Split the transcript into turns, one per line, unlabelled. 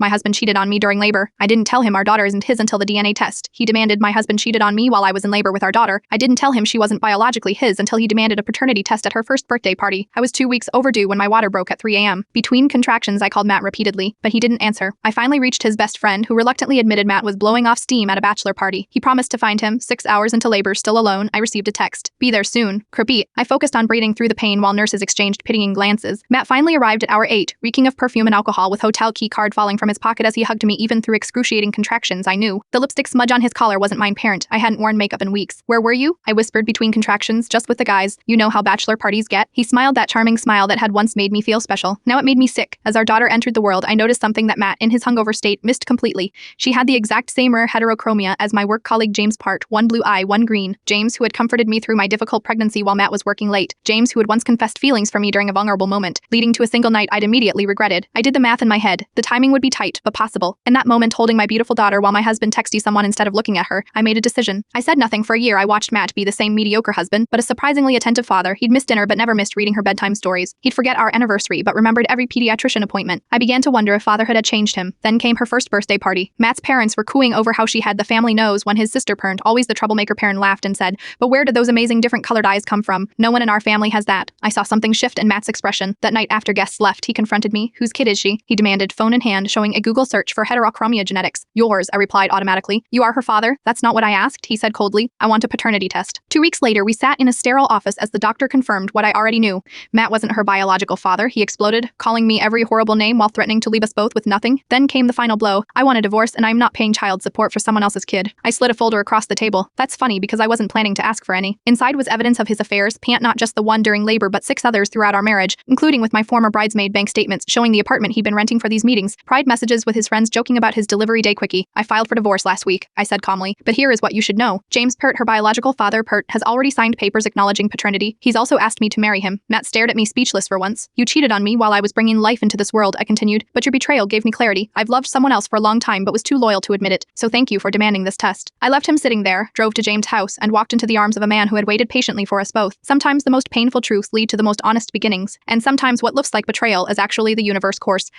My husband cheated on me during labor. I didn't tell him our daughter isn't his until the DNA test. He demanded my husband cheated on me while I was in labor with our daughter. I didn't tell him she wasn't biologically his until he demanded a paternity test at her first birthday party. I was 2 weeks overdue when my water broke at 3 a.m. Between contractions, I called Matt repeatedly, but he didn't answer. I finally reached his best friend, who reluctantly admitted Matt was blowing off steam at a bachelor party. He promised to find him. 6 hours into labor, still alone, I received a text. Be there soon. Creepy. I focused on breathing through the pain while nurses exchanged pitying glances. Matt finally arrived at hour 8, reeking of perfume and alcohol, with hotel key card falling from his pocket as he hugged me. Even through excruciating contractions, I knew. The lipstick smudge on his collar wasn't mine parent. I hadn't worn makeup in weeks. Where were you? I whispered between contractions, just with the guys. You know how bachelor parties get. He smiled that charming smile that had once made me feel special. Now it made me sick. As our daughter entered the world, I noticed something that Matt, in his hungover state, missed completely. She had the exact same rare heterochromia as my work colleague James, part one blue eye, one green. James, who had comforted me through my difficult pregnancy while Matt was working late. James, who had once confessed feelings for me during a vulnerable moment, leading to a single night I'd immediately regretted. I did the math in my head. The timing would be tight, but possible. In that moment, holding my beautiful daughter while my husband texted someone instead of looking at her, I made a decision. I said nothing for a year. I watched Matt be the same mediocre husband, but a surprisingly attentive father. He'd missed dinner but never missed reading her bedtime stories. He'd forget our anniversary but remembered every pediatrician appointment. I began to wonder if fatherhood had changed him. Then came her first birthday party. Matt's parents were cooing over how she had the family nose when his sister parent, always the troublemaker parent, laughed and said, "But where did those amazing different colored eyes come from? No one in our family has that." I saw something shift in Matt's expression. That night after guests left, he confronted me. "Whose kid is she?" He demanded, phone in hand, showing a Google search for heterochromia genetics. "Yours," I replied automatically. "You are her father?" "That's not what I asked," he said coldly. "I want a paternity test." 2 weeks later, we sat in a sterile office as the doctor confirmed what I already knew. Matt wasn't her biological father, he exploded, calling me every horrible name while threatening to leave us both with nothing. Then came the final blow. I want a divorce and I'm not paying child support for someone else's kid. I slid a folder across the table. That's funny because I wasn't planning to ask for any. Inside was evidence of his affairs, not just the one during labor but 6 others throughout our marriage, including with my former bridesmaid bank statements showing the apartment he'd been renting for these meetings, pride messages with his friends joking about his delivery day quickie. "I filed for divorce last week," I said calmly, "but here is what you should know. James Pert, her biological father, Pert, has already signed papers acknowledging paternity. He's also asked me to marry him." Matt stared at me speechless for once. "You cheated on me while I was bringing life into this world," I continued, "but your betrayal gave me clarity. I've loved someone else for a long time but was too loyal to admit it, so thank you for demanding this test." I left him sitting there, drove to James' house, and walked into the arms of a man who had waited patiently for us both. Sometimes the most painful truths lead to the most honest beginnings, and sometimes what looks like betrayal is actually the universe course